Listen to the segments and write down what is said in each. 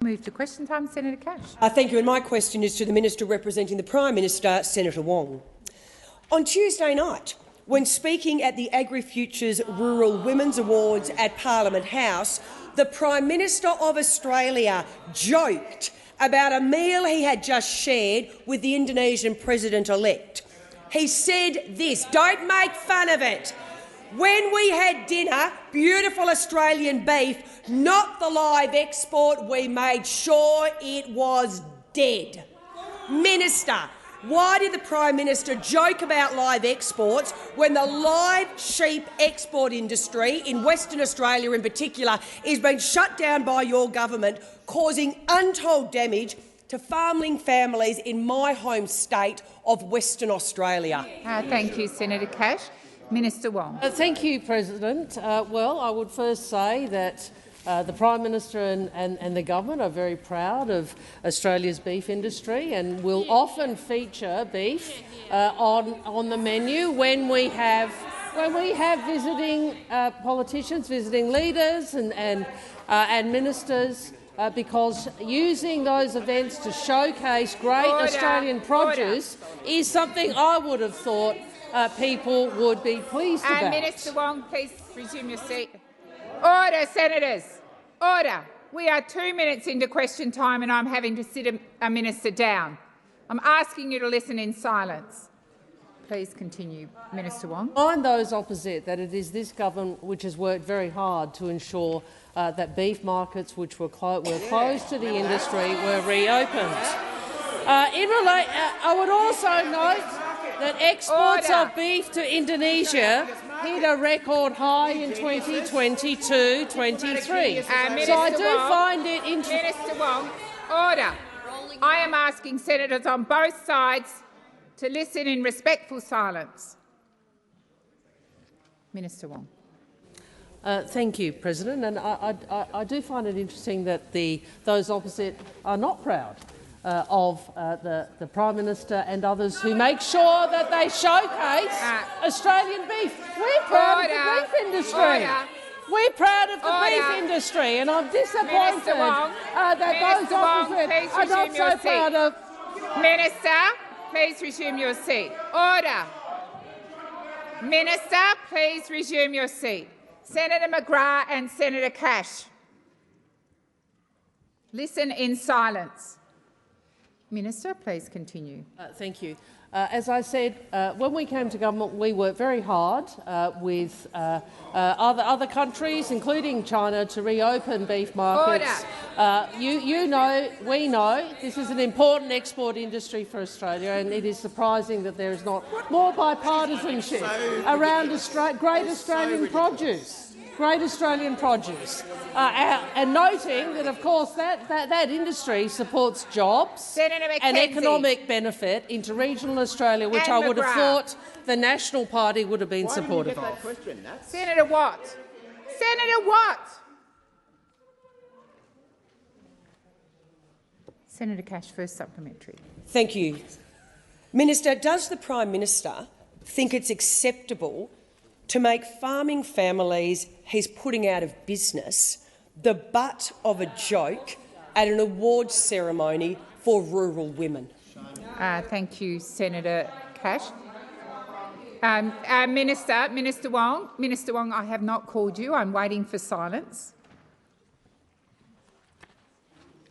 move to question time. Senator Cash. Thank you. And my question is to the Minister representing the Prime Minister, Senator Wong. On Tuesday night, when speaking at the AgriFutures Rural Women's Awards at Parliament House, the Prime Minister of Australia joked about a meal he had just shared with the Indonesian President-elect. He said this, don't make fun of it. When we had dinner, beautiful Australian beef, not the live export, we made sure it was dead. Minister, why did the Prime Minister joke about live exports when the live sheep export industry, in Western Australia in particular, is being shut down by your government, causing untold damage to farming families in my home state of Western Australia? Thank you, Senator Cash. Minister Wong. Thank you, President. Well, I would first say that the Prime Minister and the government are very proud of Australia's beef industry and will often feature beef on the menu when we have visiting politicians, visiting leaders and ministers, because using those events to showcase great Australian produce is something I would have thought people would be pleased about. Minister Wong, please resume your seat. Order, senators. Order. We are 2 minutes into question time and I'm having to sit a minister down. I'm asking you to listen in silence. Please continue, Minister Wong. Remind those opposite that it is this government which has worked very hard to ensure that beef markets which were closed to the industry were reopened. I would also note that exports of beef to Indonesia hit a record high in 2022-23. So I do find it interesting. Minister Wong, order. I am asking senators on both sides to listen in respectful silence. Minister Wong. Thank you, President. And I do find it interesting that those opposite are not proud of the Prime Minister and others who make sure that they showcase Australian beef. We're proud of the beef industry. We're proud of the beef industry, and I'm disappointed that those opposite are not so proud of. Minister, please resume your seat. Order. Minister, please resume your seat. Senator McGrath and Senator Cash. Listen in silence. Minister, please continue. Thank you. As I said, when we came to government, we worked very hard with other countries, including China, to reopen beef markets. You know, we know, this is an important export industry for Australia, and it is surprising that there is not more bipartisanship around great Australian produce. Great Australian produce, and noting that, of course, that industry supports jobs and economic benefit into regional Australia, which I would have thought the National Party would have been supportive of. Senator Watt. Senator Watt. Senator Cash, first supplementary. Thank you. Minister, does the Prime Minister think it's acceptable to make farming families he's putting out of business the butt of a joke at an awards ceremony for rural women? Thank you, Senator Cash. Minister Wong. Minister Wong, I have not called you. I'm waiting for silence.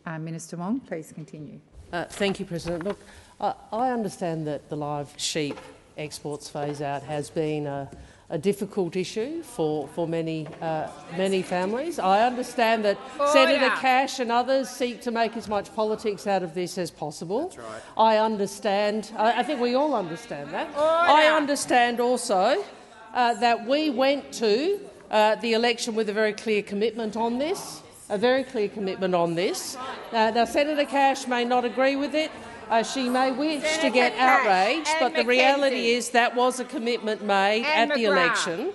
Minister Wong, please continue. Thank you, President. Look, I understand that the live sheep exports phase-out has been a difficult issue for many families. I understand that Senator Cash and others seek to make as much politics out of this as possible. That's right. I understand. I think we all understand that. I understand also that we went to the election with a very clear commitment on this. Now, Senator Cash may not agree with it. She may wish to get outraged, but the reality is that was a commitment made at the election.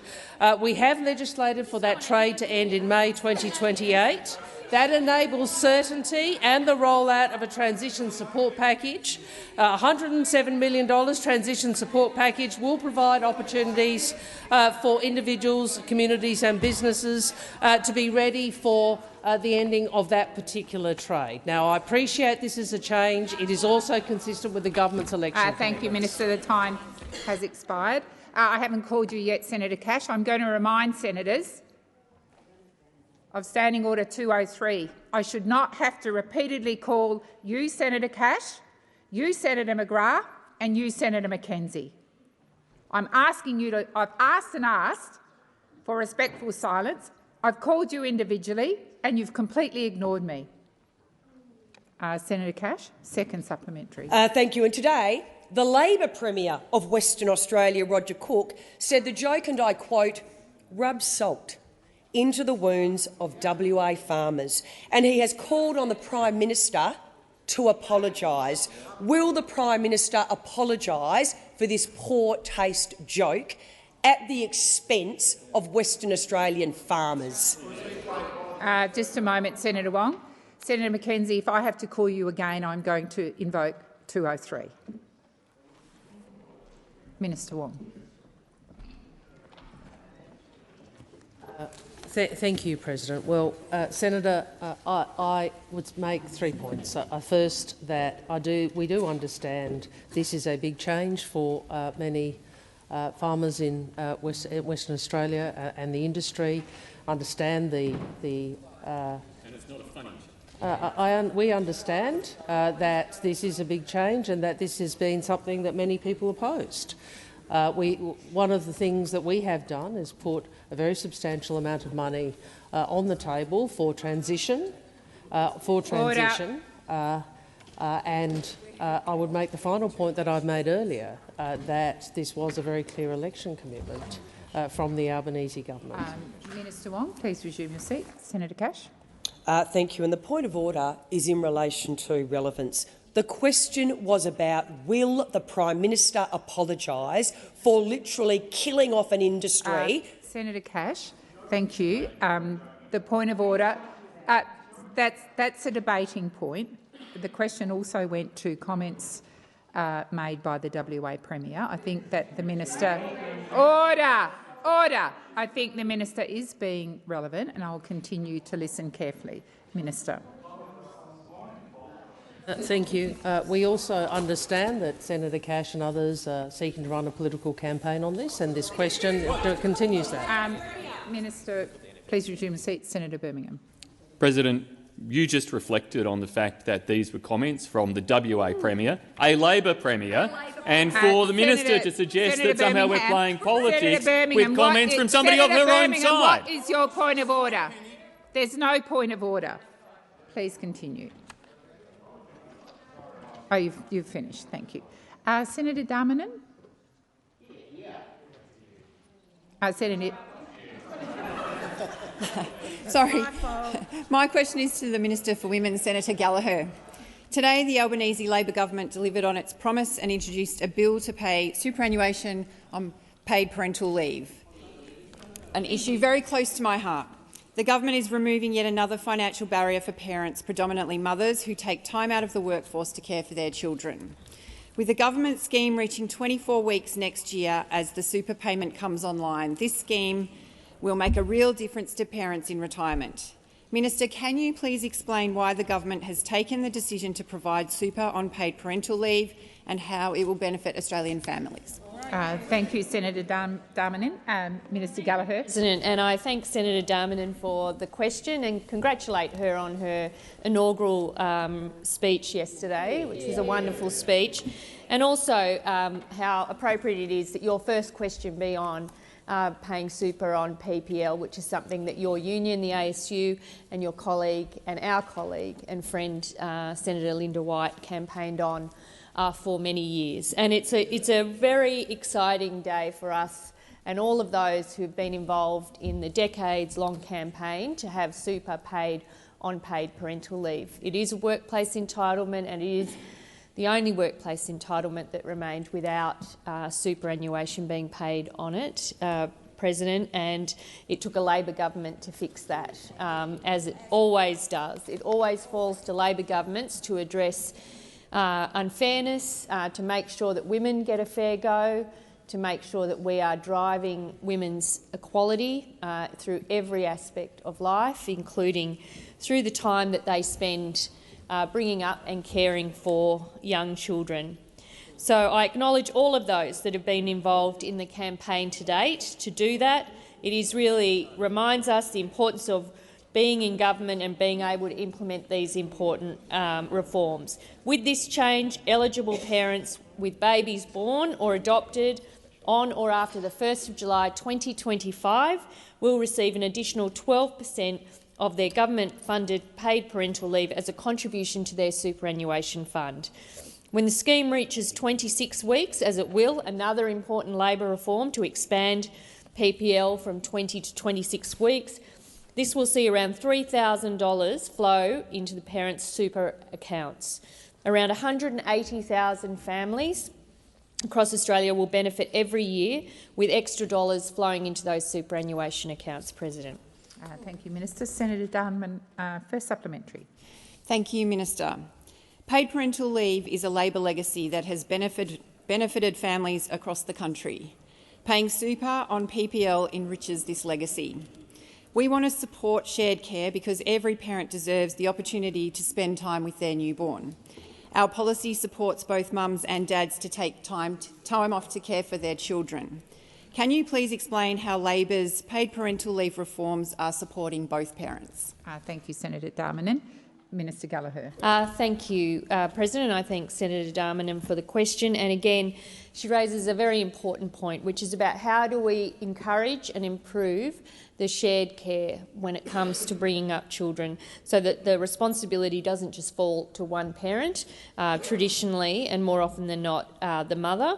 We have legislated for that trade to end in May 2028. that enables certainty and the rollout of a transition support package. $107 million transition support package will provide opportunities for individuals, communities and businesses to be ready for the ending of that particular trade. Now, I appreciate this is a change. It is also consistent with the government's election. Thank you, Minister. The time has expired. I haven't called you yet, Senator Cash. I'm going to remind senators of Standing Order 203. I should not have to repeatedly call you, Senator Cash, you, Senator McGrath, and you, Senator McKenzie. I'm asking you to— I've asked and asked for respectful silence. I've called you individually, and you've completely ignored me. Senator Cash, second supplementary. Thank you. And today, the Labor Premier of Western Australia, Roger Cook, said the joke, and I quote, "rubs salt into the wounds of WA farmers," and he has called on the Prime Minister to apologise. Will the Prime Minister apologise for this poor taste joke at the expense of Western Australian farmers? Just a moment, Senator Wong. Senator McKenzie, if I have to call you again, I'm going to invoke 203. Minister Wong. Thank you, President. Well, Senator, I would make 3 points. First, that we do understand this is a big change for many farmers in Western Australia and the industry. Understand the and it's not a funny. We understand that this is a big change and that this has been something that many people opposed. One of the things that we have done is put a very substantial amount of money on the table for transition. And I would make the final point that I've made earlier, that this was a very clear election commitment from the Albanese government. Minister Wong, please resume your seat. Senator Cash. Thank you. And the point of order is in relation to relevance. The question was about, will the Prime Minister apologise for literally killing off an industry? Senator Cash, thank you. The point of order, that's a debating point. The question also went to comments made by the WA Premier. I think that the Minister— Order! Order! I think the Minister is being relevant, and I will continue to listen carefully. Minister. Thank you. We also understand that Senator Cash and others are seeking to run a political campaign on this, and this question continues that. Minister, please resume a seat. Senator Birmingham. President, you just reflected on the fact that these were comments from the WA Premier, a Labor Premier, and for the Minister to suggest that somehow we're playing politics with comments from somebody of her own side. What is your point of order? There's no point of order. Please continue. Oh, you've finished. Thank you. Senator Darmanin? Senator. Sorry. My question is to the Minister for Women, Senator Gallagher. Today, the Albanese Labor government delivered on its promise and introduced a bill to pay superannuation on paid parental leave, an issue very close to my heart. The government is removing yet another financial barrier for parents, predominantly mothers, who take time out of the workforce to care for their children. With the government scheme reaching 24 weeks next year as the super payment comes online, this scheme will make a real difference to parents in retirement. Minister, can you please explain why the government has taken the decision to provide super on paid parental leave and how it will benefit Australian families? Thank you, Senator Darmanin. Minister Gallagher. President, and I thank Senator Darmanin for the question and congratulate her on her inaugural speech yesterday, which was a wonderful speech, and also how appropriate it is that your first question be on paying super on PPL, which is something that your union, the ASU, and your colleague and our colleague and friend Senator Linda White campaigned on for many years. And it's a very exciting day for us and all of those who've been involved in the decades-long campaign to have super paid on paid parental leave. It is a workplace entitlement, and it is the only workplace entitlement that remained without superannuation being paid on it President, and it took a Labor government to fix that, as it always does. It always falls to Labor governments to address unfairness, to make sure that women get a fair go, to make sure that we are driving women's equality through every aspect of life, including through the time that they spend bringing up and caring for young children. So I acknowledge all of those that have been involved in the campaign to date to do that. It really reminds us the importance of being in government and being able to implement these important reforms. With this change, eligible parents with babies born or adopted on or after the 1st of July 2025 will receive an additional 12% of their government-funded paid parental leave as a contribution to their superannuation fund. When the scheme reaches 26 weeks, as it will, another important Labor reform to expand PPL from 20 to 26 weeks, this will see around $3,000 flow into the parents' super accounts. Around 180,000 families across Australia will benefit every year, with extra dollars flowing into those superannuation accounts. President. Thank you, Minister. Senator Darman, first supplementary. Thank you, Minister. Paid parental leave is a Labor legacy that has benefited families across the country. Paying super on PPL enriches this legacy. We want to support shared care because every parent deserves the opportunity to spend time with their newborn. Our policy supports both mums and dads to take time off to care for their children. Can you please explain how Labor's paid parental leave reforms are supporting both parents? Thank you, Senator Darmanin. Minister Gallagher. Thank you, President. I thank Senator Darmanin for the question. And again, she raises a very important point, which is about how do we encourage and improve the shared care when it comes to bringing up children, so that the responsibility doesn't just fall to one parent, traditionally and more often than not the mother.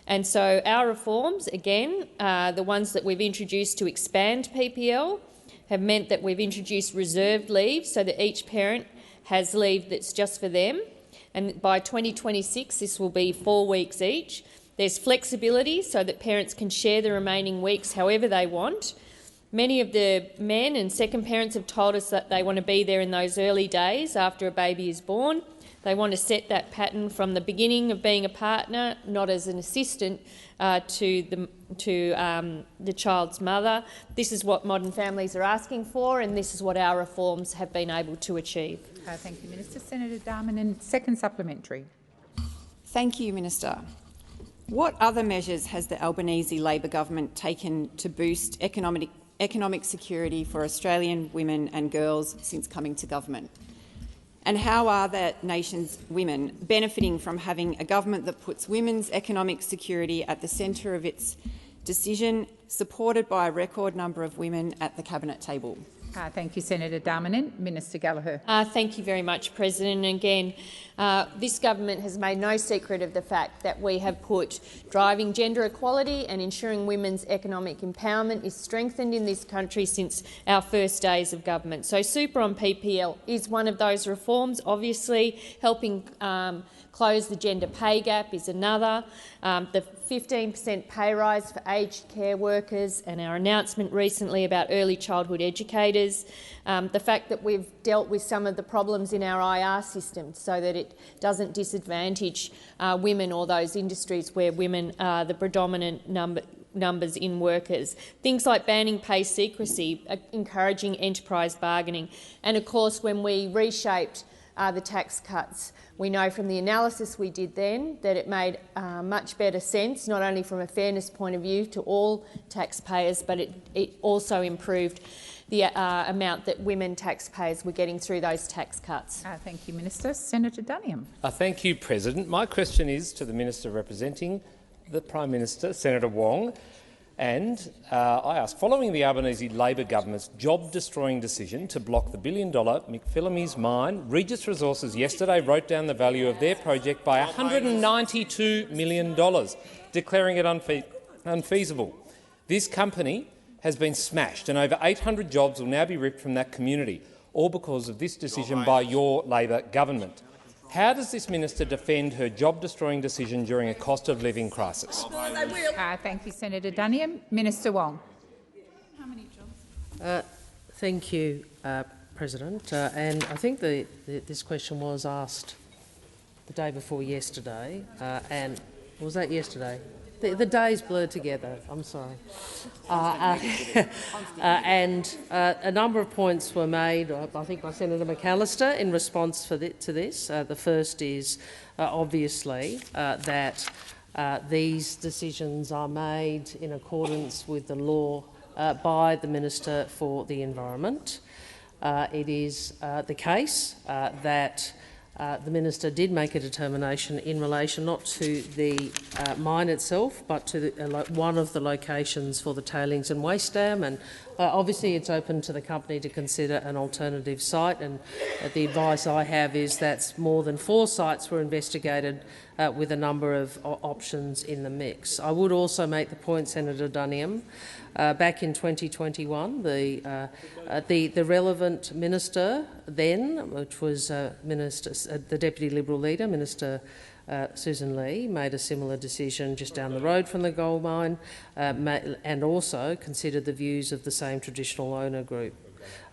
And so our reforms, again, the ones that we've introduced to expand PPL, have meant that we've introduced reserved leave so that each parent has leave that's just for them. And by 2026, this will be 4 weeks each. There's flexibility so that parents can share the remaining weeks however they want. Many of the men and second parents have told us that they want to be there in those early days after a baby is born. They want to set that pattern from the beginning of being a partner, not as an assistant to the child's mother. This is what modern families are asking for, and this is what our reforms have been able to achieve. Thank you, Minister. Senator Darmanin, second supplementary. Thank you, Minister. What other measures has the Albanese Labor government taken to boost economic security for Australian women and girls since coming to government? And how are the nation's women benefiting from having a government that puts women's economic security at the centre of its decision, supported by a record number of women at the Cabinet table? Thank you, Senator Darmanin. Minister Gallagher. Thank you very much, President. And again, this government has made no secret of the fact that we have put driving gender equality and ensuring women's economic empowerment is strengthened in this country since our first days of government. So super on PPL is one of those reforms. Obviously, helping close the gender pay gap is another. The 15% pay rise for aged care workers and our announcement recently about early childhood educators. The fact that we've dealt with some of the problems in our IR system so that it doesn't disadvantage women or those industries where women are the predominant numbers in workers. Things like banning pay secrecy, encouraging enterprise bargaining. And of course, when we reshaped the tax cuts, we know from the analysis we did then that it made much better sense, not only from a fairness point of view to all taxpayers, but it also improved the amount that women taxpayers were getting through those tax cuts. Thank you, Minister. Senator Duniam. Thank you, President. My question is to the Minister representing the Prime Minister, Senator Wong. And I ask, following the Albanese Labor government's job-destroying decision to block the billion-dollar McPhillamys mine, Regis Resources yesterday wrote down the value of their project by $192 million, declaring it unfeasible. This company has been smashed, and over 800 jobs will now be ripped from that community, all because of this decision by your Labor government. How does this minister defend her job-destroying decision during a cost-of-living crisis? Thank you, Senator Duniam. Minister Wong. Thank you, President. And I think this question was asked the day before yesterday, and was that yesterday? The days blurred together. I'm sorry. And a number of points were made, I think, by Senator McAllister in response to this. The first is obviously that these decisions are made in accordance with the law by the Minister for the Environment. It is the case that the Minister did make a determination in relation not to the mine itself but to one of the locations for the tailings and waste dam, and obviously it's open to the company to consider an alternative site, and the advice I have is that more than 4 sites were investigated with a number of options in the mix. I would also make the point, Senator Duniam, back in 2021, the relevant minister then, which was the Deputy Liberal Leader, Minister Susan Lee, made a similar decision just down the road from the gold mine, and also considered the views of the same traditional owner group.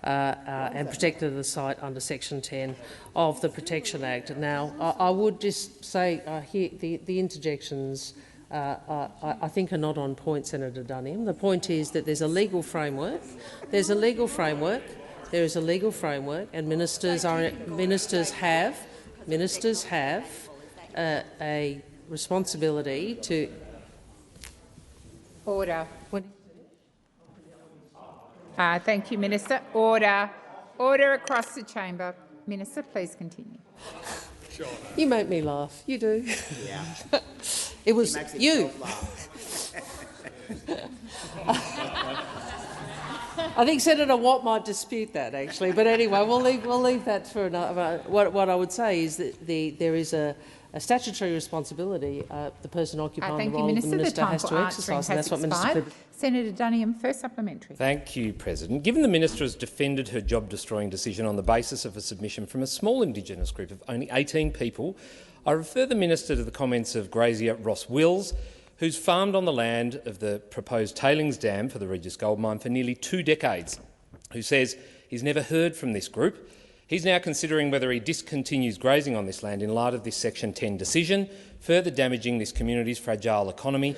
And protected the site under Section 10 of the Protection Act. Now, I would just say here the interjections I think are not on point, Senator Duniam. The point is that there's a legal framework. There's a legal framework. There is a legal framework, and ministers have a responsibility to order. Thank you, Minister. Order. Order across the chamber. Minister, please continue. Sure. You make me laugh. You do. Yeah. It was you. I think Senator Watt might dispute that, actually. But anyway, we'll leave that for another. What I would say is that there is a statutory responsibility the person occupying the role of the minister has to exercise, and that's what Minister Senator Duniam, first supplementary. Thank you, President. Given the minister has defended her job-destroying decision on the basis of a submission from a small Indigenous group of only 18 people, I refer the minister to the comments of grazier Ross Wills, who's farmed on the land of the proposed tailings dam for the Regis Gold Mine for nearly 2 decades, who says he's never heard from this group. He's now considering whether he discontinues grazing on this land in light of this Section 10 decision, further damaging this community's fragile economy.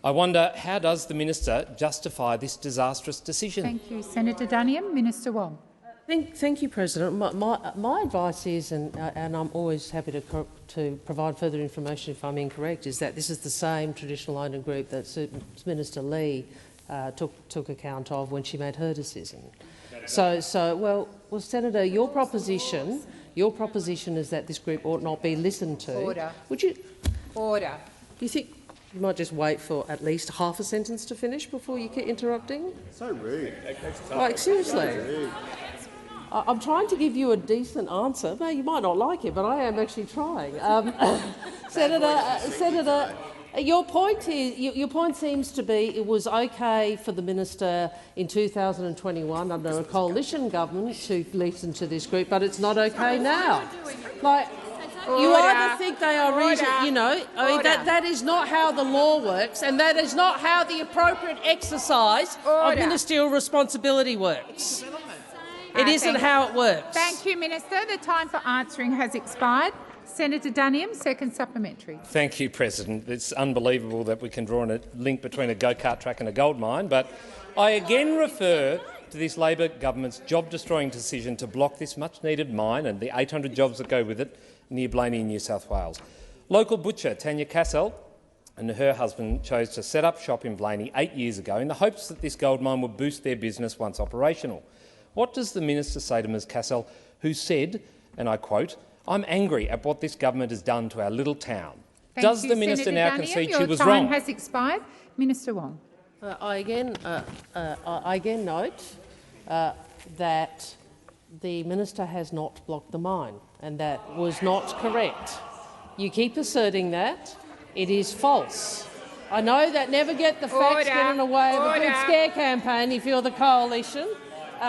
I wonder, how does the minister justify this disastrous decision? Thank you, Senator Duniam. Minister Wong. Thank you, President. My advice is, and I'm always happy to provide further information if I'm incorrect, is that this is the same traditional owner group that Minister Lee took account of when she made her decision. Well, Senator, your proposition is that this group ought not be listened to. Order. Would you? Order. Do you think you might just wait for at least half a sentence to finish before you keep interrupting? So rude. Like, seriously. I'm trying to give you a decent answer. No, you might not like it, but I am actually trying. Senator, your point seems to be it was okay for the minister in 2021 under a coalition government to listen to this group, but it's not okay now. Like, you either think they are reasonable, you know. I mean, that is not how the law works, and that is not how the appropriate exercise of ministerial responsibility works. It isn't how it works. Thank you, Minister. The time for answering has expired. Senator Duniam, second supplementary. Thank you, President. It's unbelievable that we can draw a link between a go-kart track and a gold mine, but I again refer to this Labor government's job-destroying decision to block this much-needed mine and the 800 jobs that go with it near Blayney in New South Wales. Local butcher Tanya Cassell and her husband chose to set up shop in Blayney 8 years ago in the hopes that this gold mine would boost their business once operational. What does the minister say to Ms Cassell, who said, and I quote, "I'm angry at what this government has done to our little town"? Does the minister now concede she was wrong? Your time has expired. Minister Wong. I again note that the minister has not blocked the mine, and that was not correct. You keep asserting that. It is false. I know that never get the facts get in the way of a good scare campaign if you're the coalition.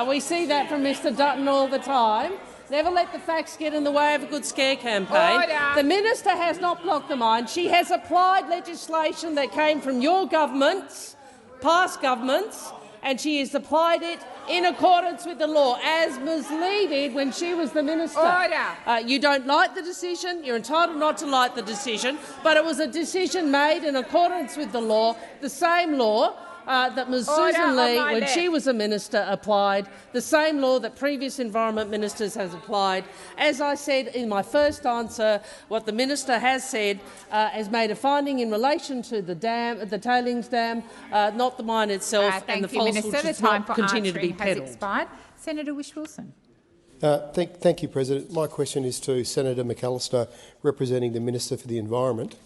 We see that from Mr Dutton all the time. Never let the facts get in the way of a good scare campaign. The minister has not blocked the mine. She has applied legislation that came from your governments, past governments, and she has applied it in accordance with the law, as Ms Lee did when she was the minister. Order. You don't like the decision. You're entitled not to like the decision, but it was a decision made in accordance with the law, the same law that Ms Susan Lee, when she was a minister, applied, the same law that previous environment ministers has applied. As I said in my first answer, what the minister has said has made a finding in relation to the dam, the tailings dam, not the mine itself, and the fossil should not continue to be peddled. Senator Whish-Wilson. Thank you, President. My question is to Senator McAllister, representing the Minister for the Environment.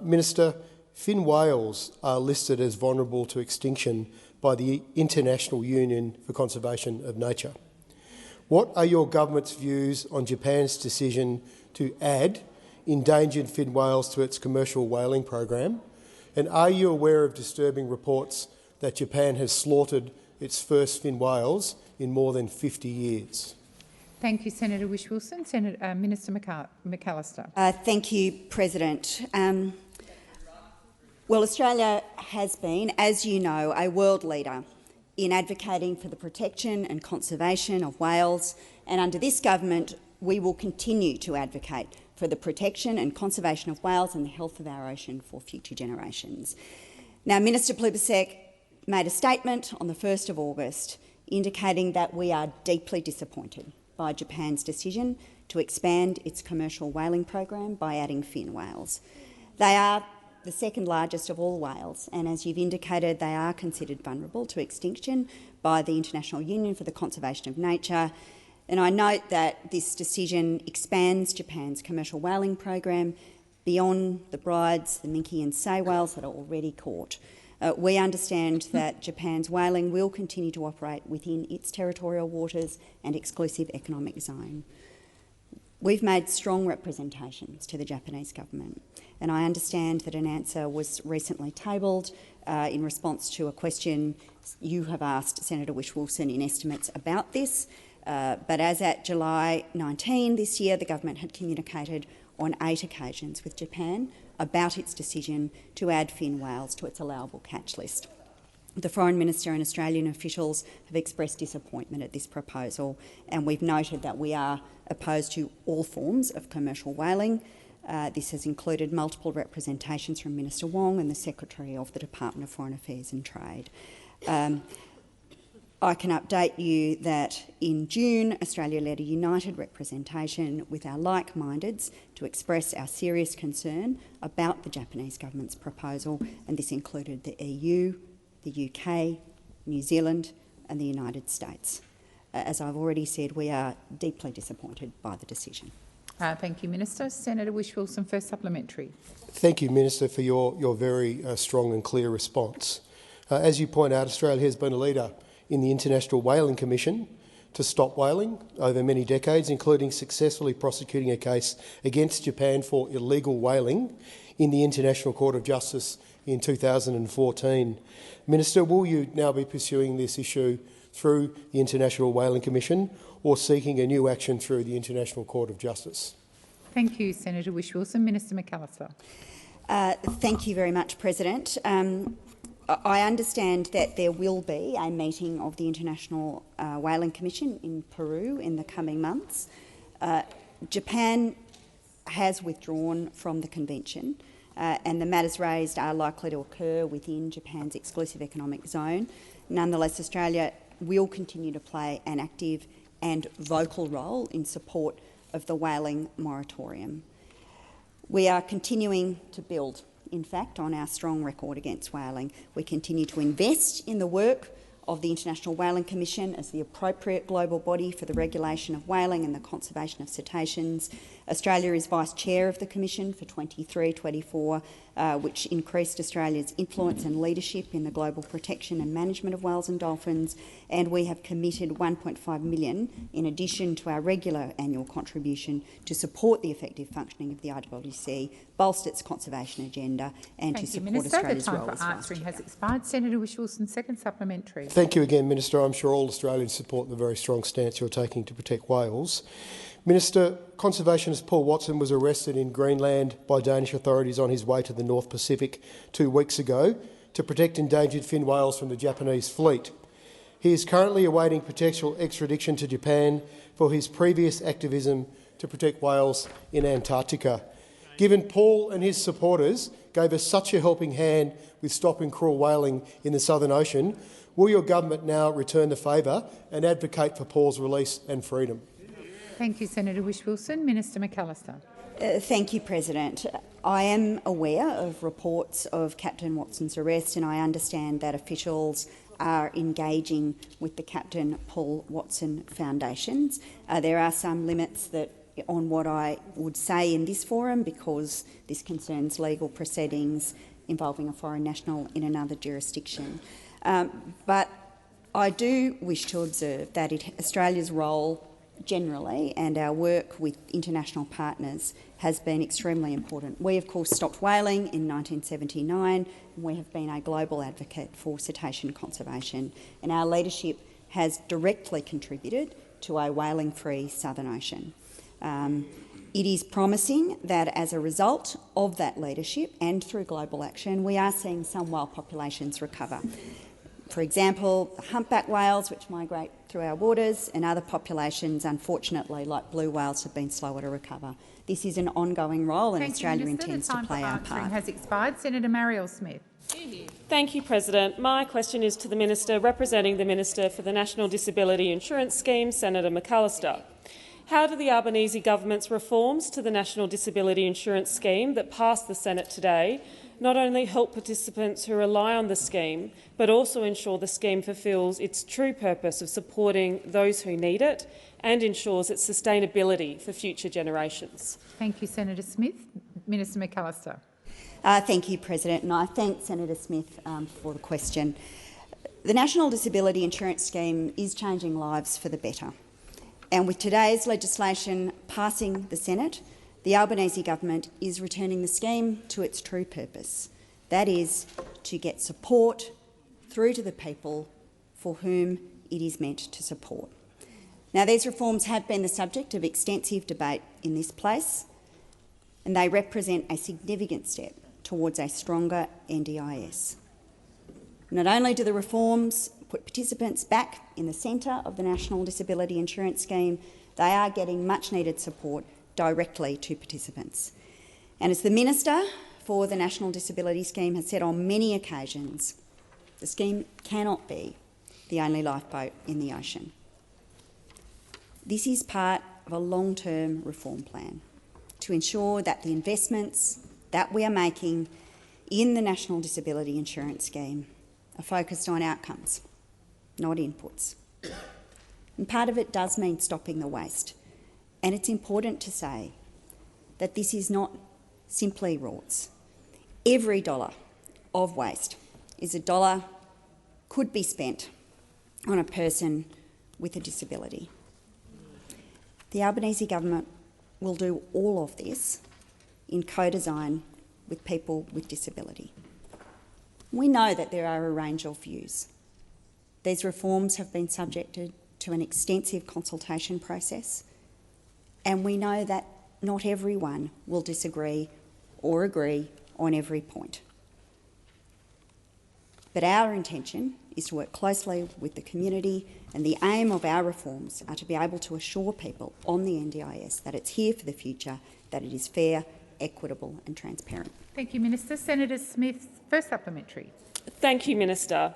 Minister, fin whales are listed as vulnerable to extinction by the International Union for Conservation of Nature. What are your government's views on Japan's decision to add endangered fin whales to its commercial whaling program? And are you aware of disturbing reports that Japan has slaughtered its first fin whales in more than 50 years? Thank you, Senator Whish-Wilson. Minister McAllister. Thank you, President. Well, Australia has been, as you know, a world leader in advocating for the protection and conservation of whales, and under this government we will continue to advocate for the protection and conservation of whales and the health of our ocean for future generations. Now, Minister Plibersek made a statement on the 1st of August indicating that we are deeply disappointed by Japan's decision to expand its commercial whaling program by adding fin whales. They are the second largest of all whales, and as you've indicated, they are considered vulnerable to extinction by the International Union for the Conservation of Nature. And I note that this decision expands Japan's commercial whaling program beyond the brides, the minke and sei whales that are already caught. We understand that Japan's whaling will continue to operate within its territorial waters and exclusive economic zone. We've made strong representations to the Japanese government, and I understand that an answer was recently tabled in response to a question you have asked Senator Whish-Wilson in estimates about this. But as at July 19 this year, the government had communicated on 8 occasions with Japan about its decision to add fin whales to its allowable catch list. The Foreign Minister and Australian officials have expressed disappointment at this proposal, and we've noted that we are opposed to all forms of commercial whaling. This has included multiple representations from Minister Wong and the Secretary of the Department of Foreign Affairs and Trade. I can update you that in June, Australia led a united representation with our like-mindeds to express our serious concern about the Japanese government's proposal, and this included the EU, the UK, New Zealand and the United States. As I've already said, we are deeply disappointed by the decision. Thank you, Minister. Senator Whish-Wilson, first supplementary. Thank you, Minister, for your very strong and clear response. As you point out, Australia has been a leader in the International Whaling Commission to stop whaling over many decades, including successfully prosecuting a case against Japan for illegal whaling in the International Court of Justice in 2014. Minister, will you now be pursuing this issue through the International Whaling Commission or seeking a new action through the International Court of Justice? Thank you, Senator Whish-Wilson. Minister McAllister. Thank you very much, President. I understand that there will be a meeting of the International Whaling Commission in Peru in the coming months. Japan has withdrawn from the convention, and the matters raised are likely to occur within Japan's exclusive economic zone. Nonetheless, Australia will continue to play an active and vocal role in support of the whaling moratorium. We are continuing to build, in fact, on our strong record against whaling. We continue to invest in the work of the International Whaling Commission as the appropriate global body for the regulation of whaling and the conservation of cetaceans. Australia is Vice Chair of the Commission for 23-24, which increased Australia's influence and leadership in the global protection and management of whales and dolphins, and we have committed $1.5 million in addition to our regular annual contribution to support the effective functioning of the IWC, bolster its conservation agenda and to support Australia's role as Vice Chair. The time for answering has expired. Senator Whish-Wilson, second supplementary. Thank you again, Minister. I'm sure all Australians support the very strong stance you're taking to protect whales. Minister, conservationist Paul Watson was arrested in Greenland by Danish authorities on his way to the North Pacific 2 weeks ago to protect endangered fin whales from the Japanese fleet. He is currently awaiting potential extradition to Japan for his previous activism to protect whales in Antarctica. Given Paul and his supporters gave us such a helping hand with stopping cruel whaling in the Southern Ocean, will your government now return the favour and advocate for Paul's release and freedom? Thank you, Senator Whish-Wilson. Minister McAllister. Thank you, President. I am aware of reports of Captain Watson's arrest, and I understand that officials are engaging with the Captain Paul Watson Foundations. There are some limits on what I would say in this forum because this concerns legal proceedings involving a foreign national in another jurisdiction. But I do wish to observe that Australia's role generally and our work with international partners has been extremely important. We, of course, stopped whaling in 1979, and we have been a global advocate for cetacean conservation, and our leadership has directly contributed to a whaling-free Southern Ocean. It is promising that as a result of that leadership and through global action, we are seeing some whale populations recover. For example, the humpback whales, which migrate through our waters, and other populations, unfortunately, like blue whales, have been slower to recover. This is an ongoing role, and Australia intends to play our part. The time for answering has expired. Senator Marielle Smith. Thank you, President. My question is to the Minister representing the Minister for the National Disability Insurance Scheme, Senator McAllister. How do the Albanese government's reforms to the National Disability Insurance Scheme that passed the Senate today not only help participants who rely on the scheme, but also ensure the scheme fulfils its true purpose of supporting those who need it and ensures its sustainability for future generations? Thank you, Senator Smith. Minister McAllister. Thank you, President, and I thank Senator Smith for the question. The National Disability Insurance Scheme is changing lives for the better. And with today's legislation passing the Senate, the Albanese government is returning the scheme to its true purpose. That is, to get support through to the people for whom it is meant to support. Now, these reforms have been the subject of extensive debate in this place, and they represent a significant step towards a stronger NDIS. Not only do the reforms put participants back in the centre of the National Disability Insurance Scheme, they are getting much-needed support directly to participants. And as the Minister for the National Disability Scheme has said on many occasions, the scheme cannot be the only lifeboat in the ocean. This is part of a long-term reform plan to ensure that the investments that we are making in the National Disability Insurance Scheme are focused on outcomes, not inputs. And part of it does mean stopping the waste. And it's important to say that this is not simply rorts. Every dollar of waste is a dollar could be spent on a person with a disability. The Albanese government will do all of this in co-design with people with disability. We know that there are a range of views. These reforms have been subjected to an extensive consultation process, and we know that not everyone will disagree or agree on every point. But our intention is to work closely with the community, and the aim of our reforms are to be able to assure people on the NDIS that it's here for the future, that it is fair, equitable and transparent. Thank you, Minister. Senator Smith, first supplementary. Thank you, Minister.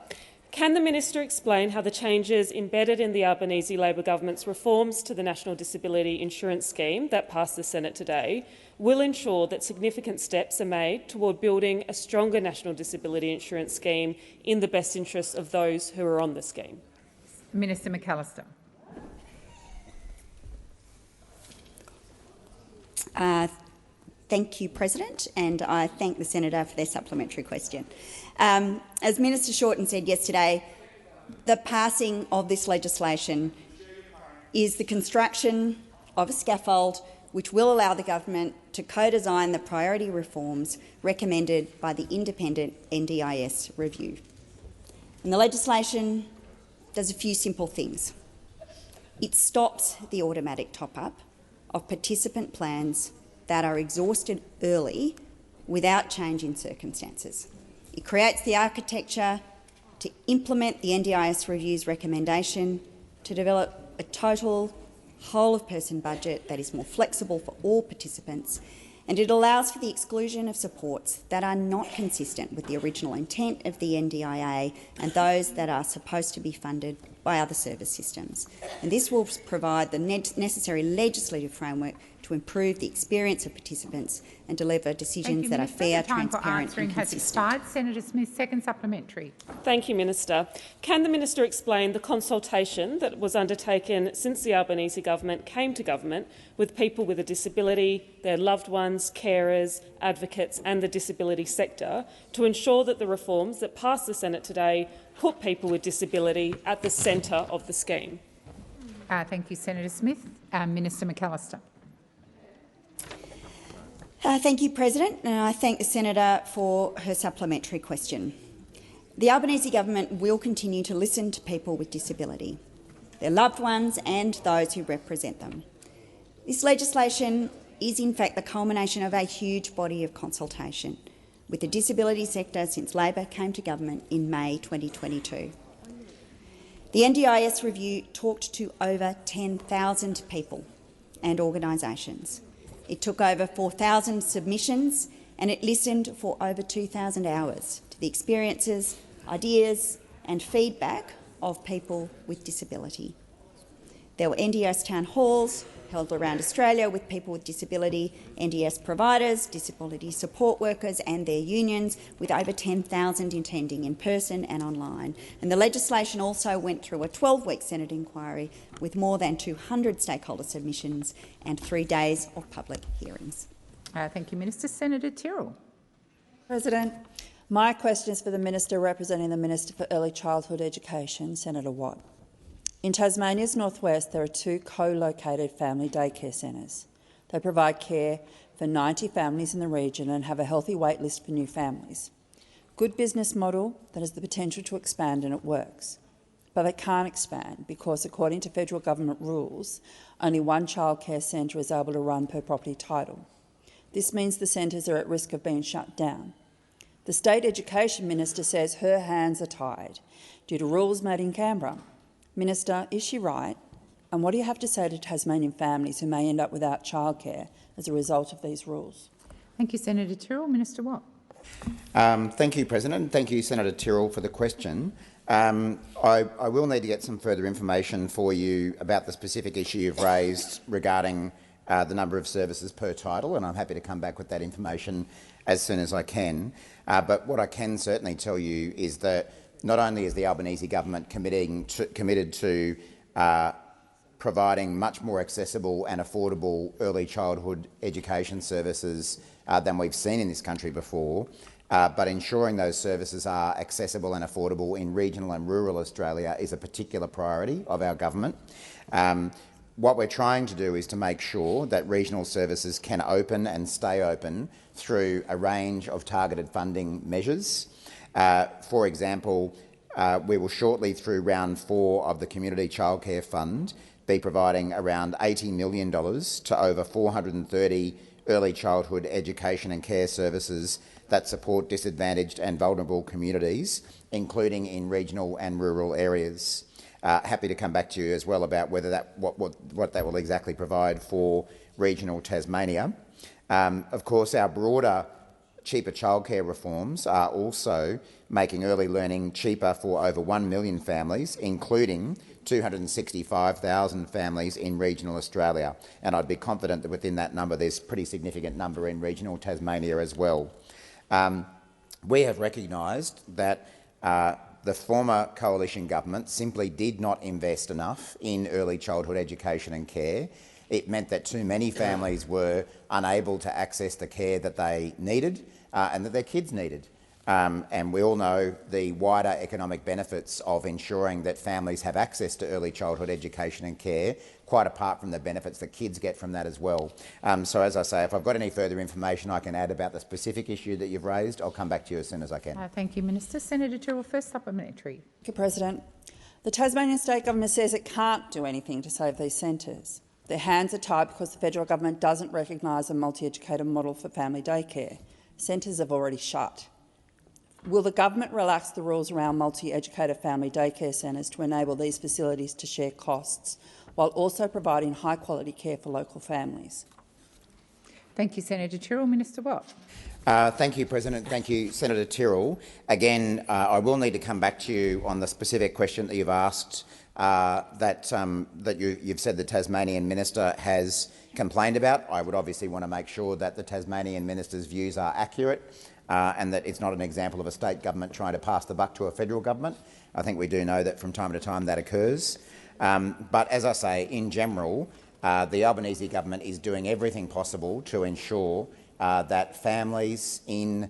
Can the Minister explain how the changes embedded in the Albanese Labor government's reforms to the National Disability Insurance Scheme that passed the Senate today will ensure that significant steps are made toward building a stronger National Disability Insurance Scheme in the best interests of those who are on the scheme? Minister McAllister. Thank you, President, and I thank the Senator for their supplementary question. As Minister Shorten said yesterday, the passing of this legislation is the construction of a scaffold which will allow the government to co-design the priority reforms recommended by the independent NDIS review. And the legislation does a few simple things. It stops the automatic top-up of participant plans that are exhausted early without change in circumstances. It creates the architecture to implement the NDIS review's recommendation to develop a total whole-of-person budget that is more flexible for all participants, and it allows for the exclusion of supports that are not consistent with the original intent of the NDIA and those that are supposed to be funded by other service systems. And this will provide the necessary legislative framework to improve the experience of participants and deliver decisions that are fair, transparent and consistent. Senator Smith, second supplementary. Thank you, Minister. Can the Minister explain the consultation that was undertaken since the Albanese government came to government with people with a disability, their loved ones, carers, advocates and the disability sector to ensure that the reforms that passed the Senate today put people with disability at the centre of the scheme? Thank you, Senator Smith. Minister McAllister. Thank you, President, and I thank the Senator for her supplementary question. The Albanese government will continue to listen to people with disability, their loved ones and those who represent them. This legislation is in fact the culmination of a huge body of consultation with the disability sector since Labor came to government in May 2022. The NDIS review talked to over 10,000 people and organisations. It took over 4,000 submissions and it listened for over 2,000 hours to the experiences, ideas and feedback of people with disability. There were NDIS town halls held around Australia with people with disability, NDIS providers, disability support workers and their unions, with over 10,000 attending in person and online. And the legislation also went through a 12-week Senate inquiry with more than 200 stakeholder submissions and 3 days of public hearings. Thank you, Minister. Senator Tyrrell. President, my question is for the Minister representing the Minister for Early Childhood Education, Senator Watt. In Tasmania's northwest, there are 2 co-located family daycare centres. They provide care for 90 families in the region and have a healthy wait list for new families. Good business model that has the potential to expand, and it works. But they can't expand because, according to federal government rules, only 1 childcare centre is able to run per property title. This means the centres are at risk of being shut down. The State Education Minister says her hands are tied due to rules made in Canberra. Minister, is she right? And what do you have to say to Tasmanian families who may end up without childcare as a result of these rules? Thank you, Senator Tyrrell. Minister Watt. Thank you, President. Thank you, Senator Tyrrell, for the question. I will need to get some further information for you about the specific issue you've raised regarding the number of services per title, and I'm happy to come back with that information as soon as I can. But what I can certainly tell you is that not only is the Albanese government committed to providing much more accessible and affordable early childhood education services than we've seen in this country before, but ensuring those services are accessible and affordable in regional and rural Australia is a particular priority of our government. What we're trying to do is to make sure that regional services can open and stay open through a range of targeted funding measures. For example, we will shortly, through round 4 of the Community Childcare Fund, be providing around $80 million to over 430 early childhood education and care services that support disadvantaged and vulnerable communities, including in regional and rural areas. Happy to come back to you as well about whether that what that will exactly provide for regional Tasmania. Of course, our broader cheaper childcare reforms are also making early learning cheaper for over 1 million families, including 265,000 families in regional Australia. And I'd be confident that within that number there's a pretty significant number in regional Tasmania as well. We have recognised that the former coalition government simply did not invest enough in early childhood education and care. It meant that too many families were unable to access the care that they needed and that their kids needed. And we all know the wider economic benefits of ensuring that families have access to early childhood education and care, quite apart from the benefits that kids get from that as well. So, as I say, if I've got any further information I can add about the specific issue that you've raised, I'll come back to you as soon as I can. Thank you, Minister. Senator Tyrrell, first supplementary. Thank you, President. The Tasmanian State Government says it can't do anything to save these centres. Their hands are tied because the federal government doesn't recognise a multi-educator model for family daycare. Centres have already shut. Will the government relax the rules around multi-educator family daycare centres to enable these facilities to share costs while also providing high-quality care for local families? Thank you, Senator Tyrrell. Minister Watt. Thank you, President. Thank you, Senator Tyrrell. Again, I will need to come back to you on the specific question that you've asked that you've said the Tasmanian minister has complained about. I would obviously want to make sure that the Tasmanian minister's views are accurate and that it's not an example of a state government trying to pass the buck to a federal government. I think we do know that from time to time that occurs. But as I say, in general, the Albanese government is doing everything possible to ensure that families in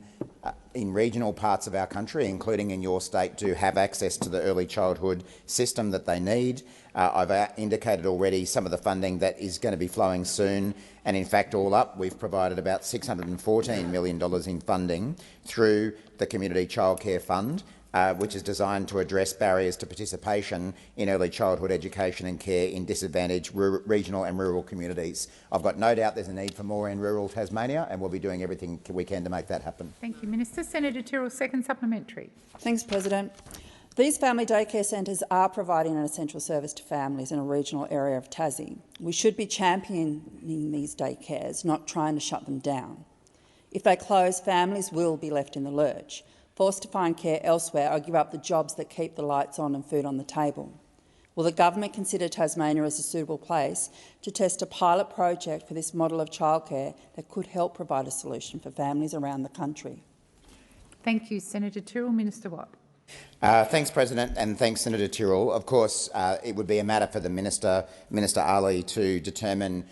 regional parts of our country, including in your state, do have access to the early childhood system that they need. I've indicated already some of the funding that is going to be flowing soon, and in fact, all up, we've provided about $614 million in funding through the Community Childcare Fund, which is designed to address barriers to participation in early childhood education and care in disadvantaged regional and rural communities. I've got no doubt there's a need for more in rural Tasmania, and we'll be doing everything we can to make that happen. Thank you, Minister. Senator Tyrrell, second supplementary. Thanks, President. These family daycare centres are providing an essential service to families in a regional area of Tassie. We should be championing these daycares, not trying to shut them down. If they close, families will be left in the lurch, forced to find care elsewhere or give up the jobs that keep the lights on and food on the table. Will the government consider Tasmania as a suitable place to test a pilot project for this model of childcare that could help provide a solution for families around the country? Thank you, Senator Tyrrell. Minister Watt. Thanks, President, and thanks, Senator Tyrrell. Of course, it would be a matter for the Minister Ali, to determine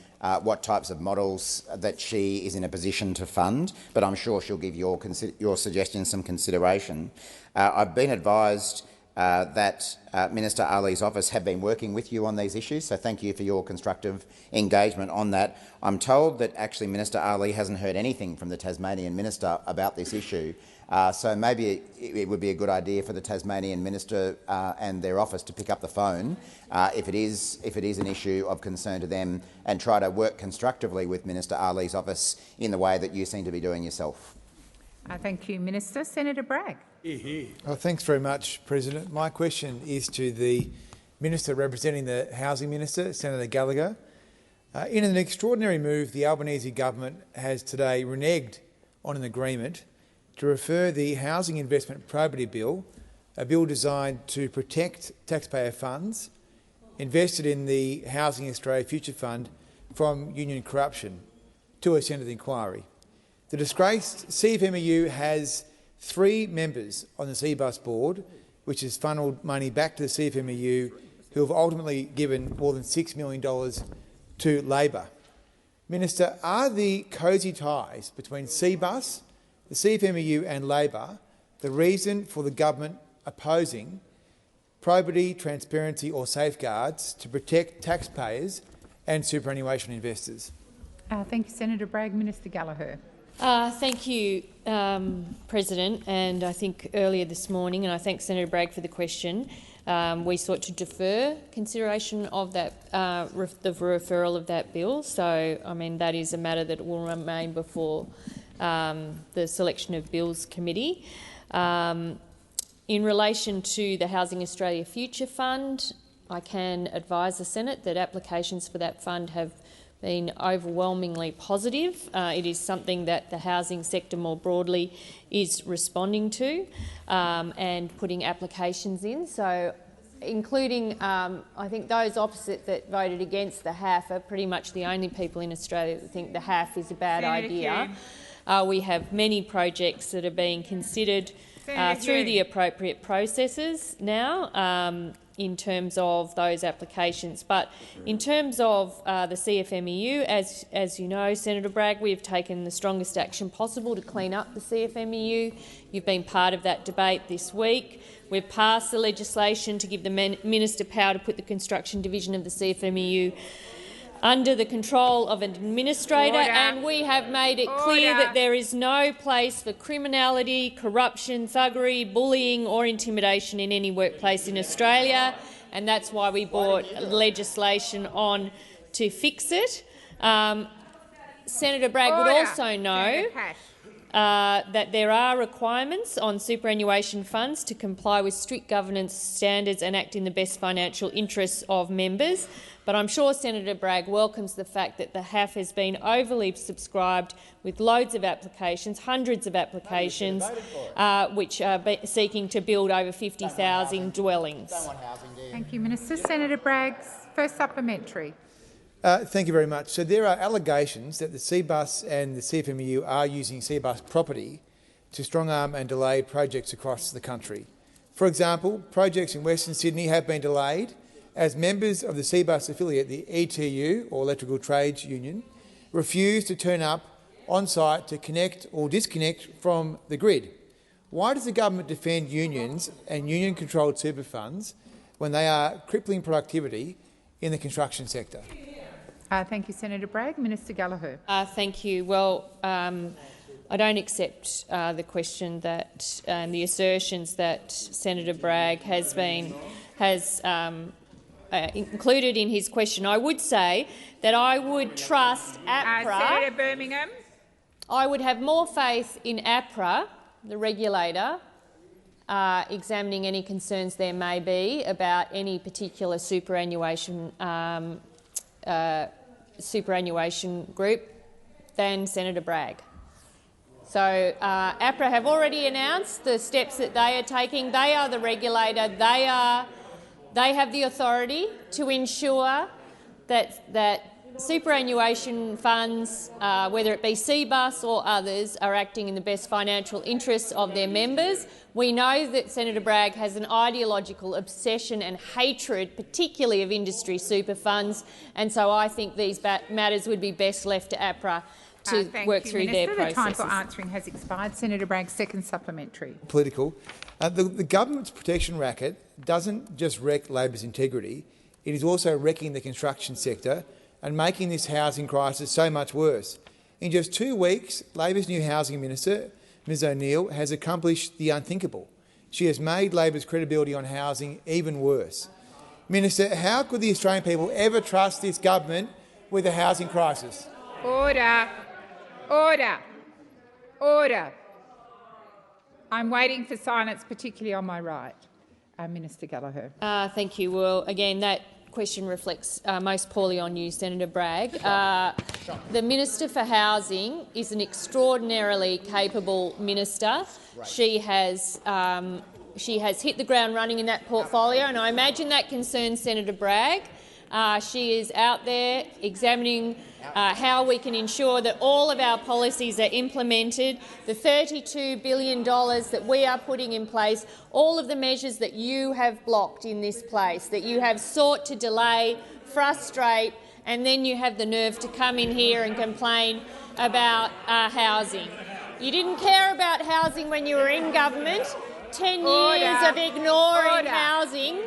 what types of models that she is in a position to fund, but I'm sure she'll give your suggestions some consideration. I've been advised that Minister Ali's office have been working with you on these issues, so thank you for your constructive engagement on that. I'm told that actually Minister Ali hasn't heard anything from the Tasmanian minister about this issue, so maybe it would be a good idea for the Tasmanian minister and their office to pick up the phone if it is an issue of concern to them, and try to work constructively with Minister Ali's office in the way that you seem to be doing yourself. Thank you, Minister. Senator Bragg. Thanks very much, President. My question is to the Minister representing the Housing Minister, Senator Gallagher. In an extraordinary move, the Albanese government has today reneged on an agreement to refer the Housing Investment Probity Bill, a bill designed to protect taxpayer funds invested in the Housing Australia Future Fund from union corruption, to a Senate inquiry. The disgraced CFMEU has 3 members on the CBUS board, which has funnelled money back to the CFMEU, who have ultimately given more than $6 million to Labor. Minister, are the cosy ties between CBUS, the CFMEU and Labor the reason for the government opposing probity, transparency or safeguards to protect taxpayers and superannuation investors? Thank you, Senator Bragg. Minister Gallagher. Thank you, President. And I think earlier this morning, and I thank Senator Bragg for the question, we sought to defer consideration of that, the referral of that bill. So, I mean, that is a matter that will remain before the Selection of Bills Committee. In relation to the Housing Australia Future Fund, I can advise the Senate that applications for that fund have been overwhelmingly positive. It is something that the housing sector more broadly is responding to and putting applications in. So, including, I think those opposite that voted against the HAF are pretty much the only people in Australia that think the HAF is a bad idea. We have many projects that are being considered through the appropriate processes now in terms of those applications. But in terms of the CFMEU, as you know, Senator Bragg, we have taken the strongest action possible to clean up the CFMEU. You've been part of that debate this week. We've passed the legislation to give the Minister power to put the construction division of the CFMEU under the control of an administrator, and we have made it clear that there is no place for criminality, corruption, thuggery, bullying or intimidation in any workplace in Australia, and that's why we brought legislation on to fix it. Senator Bragg would also know that there are requirements on superannuation funds to comply with strict governance standards and act in the best financial interests of members. But I'm sure Senator Bragg welcomes the fact that the HAF has been overly subscribed with loads of applications, hundreds of applications, which are seeking to build over 50,000 dwellings. Thank you, Minister. Senator Bragg's first supplementary. Thank you very much. So there are allegations that the CBUS and the CFMEU are using CBUS property to strong-arm and delay projects across the country. For example, projects in Western Sydney have been delayed as members of the CBUS affiliate, the ETU, or Electrical Trades Union, refuse to turn up on-site to connect or disconnect from the grid. Why does the government defend unions and union-controlled super funds when they are crippling productivity in the construction sector? Thank you, Senator Bragg. Minister Gallagher. Thank you. Well, I don't accept the question that the assertions that Senator Bragg has included in his question. I would say that I would trust APRA. Senator Birmingham. I would have more faith in APRA, the regulator, examining any concerns there may be about any particular superannuation group than Senator Bragg. So APRA have already announced the steps that they are taking. They are the regulator. They have the authority to ensure that superannuation funds, whether it be CBUS or others, are acting in the best financial interests of their members. We know that Senator Bragg has an ideological obsession and hatred, particularly of industry super funds, and so I think these matters would be best left to APRA to work through their processes. The time for answering has expired. Senator Bragg's second supplementary. Political. The government's protection racket doesn't just wreck Labor's integrity, it is also wrecking the construction sector and making this housing crisis so much worse. In just 2 weeks, Labor's new housing minister, Ms O'Neill, has accomplished the unthinkable. She has made Labor's credibility on housing even worse. Minister, how could the Australian people ever trust this government with a housing crisis? Order. Order. Order. I'm waiting for silence, particularly on my right. Minister Gallagher. Thank you. Well, again, that question reflects most poorly on you, Senator Bragg. The Minister for Housing is an extraordinarily capable minister. Right. She has hit the ground running in that portfolio, and I imagine that concerns Senator Bragg. She is out there examining how we can ensure that all of our policies are implemented, the $32 billion that we are putting in place, all of the measures that you have blocked in this place, that you have sought to delay, frustrate, and then you have the nerve to come in here and complain about housing. You didn't care about housing when you were in government. 10 years of ignoring housing.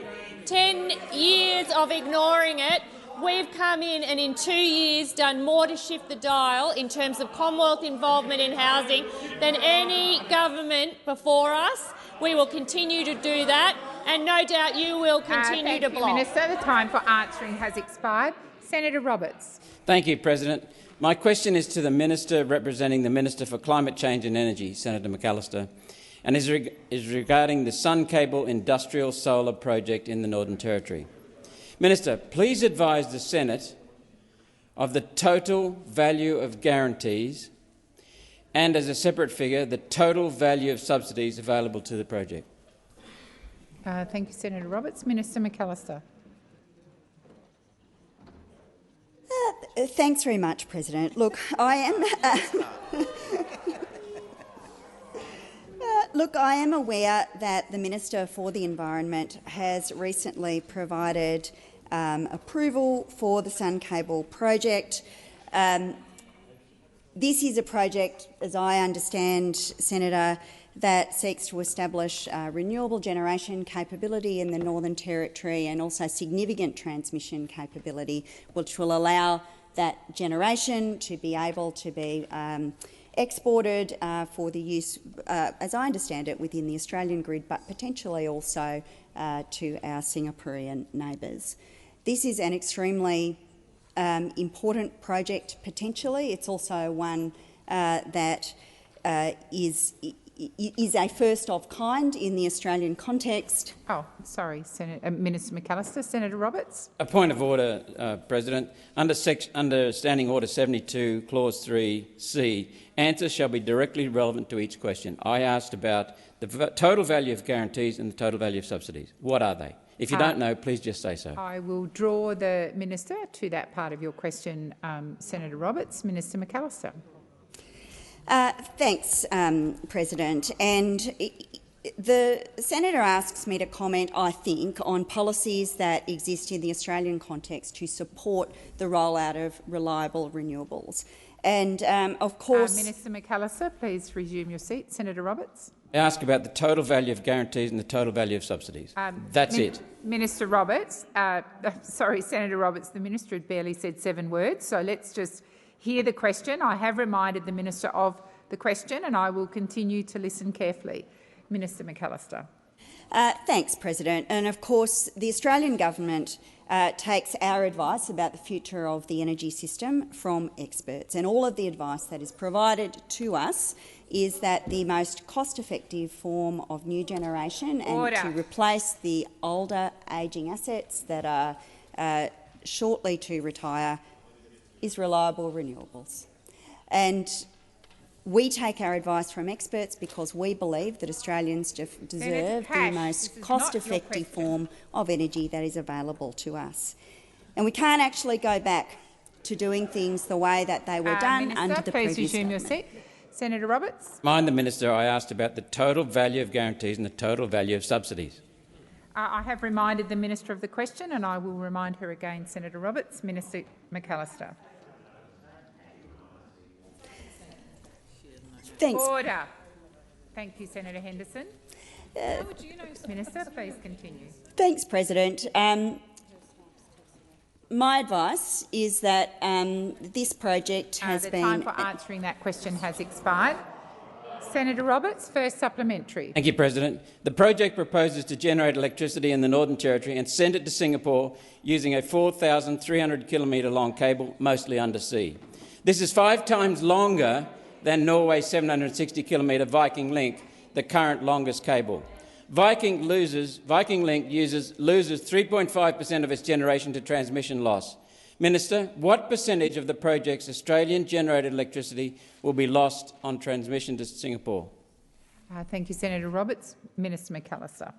10 years of ignoring it. We've come in and in 2 years done more to shift the dial in terms of Commonwealth involvement in housing than any government before us. We will continue to do that, and no doubt you will continue to block. Minister, the time for answering has expired. Senator Roberts. Thank you, President. My question is to the Minister representing the Minister for Climate Change and Energy, Senator McAllister, and is regarding the Sun Cable Industrial Solar Project in the Northern Territory. Minister, please advise the Senate of the total value of guarantees and, as a separate figure, the total value of subsidies available to the project. Thank you, Senator Roberts. Minister McAllister. Thanks very much, President. Look, I am aware that the Minister for the Environment has recently provided approval for the Sun Cable project. This is a project, as I understand, Senator, that seeks to establish renewable generation capability in the Northern Territory and also significant transmission capability, which will allow that generation to be able to be exported for the use, as I understand it, within the Australian grid, but potentially also to our Singaporean neighbours. This is an extremely important project potentially. It's also one that is a first of kind in the Australian context. Oh, sorry, Minister McAllister. Senator Roberts. A point of order, President. Under Standing Order 72, Clause 3C, answers shall be directly relevant to each question. I asked about the total value of guarantees and the total value of subsidies. What are they? If you don't know, please just say so. I will draw the minister to that part of your question, Senator Roberts. Minister McAllister. Thanks, President. And the senator asks me to comment, I think, on policies that exist in the Australian context to support the rollout of reliable renewables. And, of course— Minister McAllister, please resume your seat. Senator Roberts. I ask about the total value of guarantees and the total value of subsidies. That's it. Minister Roberts. Sorry, Senator Roberts, the minister had barely said 7 words, so let's just hear the question. I have reminded the minister of the question and I will continue to listen carefully. Minister McAllister. Thanks, President. And of course, the Australian government takes our advice about the future of the energy system from experts, and all of the advice that is provided to us is that the most cost-effective form of new generation and to replace the older ageing assets that are shortly to retire is reliable renewables. And we take our advice from experts because we believe that Australians deserve the most cost-effective form of energy that is available to us. And we can't actually go back to doing things the way that they were done Minister, under the previous please resume government. your seat. Senator Roberts. Mind the minister, I asked about the total value of guarantees and the total value of subsidies. I have reminded the minister of the question and I will remind her again. Senator Roberts. Minister McAllister. Thanks. Order. Thank you, Senator Henderson. Minister, please continue. Thanks, President. My advice is that this project has the been— time for answering that question has expired. Senator Roberts, first supplementary. Thank you, President. The project proposes to generate electricity in the Northern Territory and send it to Singapore using a 4,300-kilometre long cable, mostly undersea. This is 5 times longer than Norway's 760-kilometre Viking Link, the current longest cable. Viking loses 3.5% of its generation to transmission loss. Minister, what percentage of the project's Australian-generated electricity will be lost on transmission to Singapore? Thank you, Senator Roberts. Minister McAllister.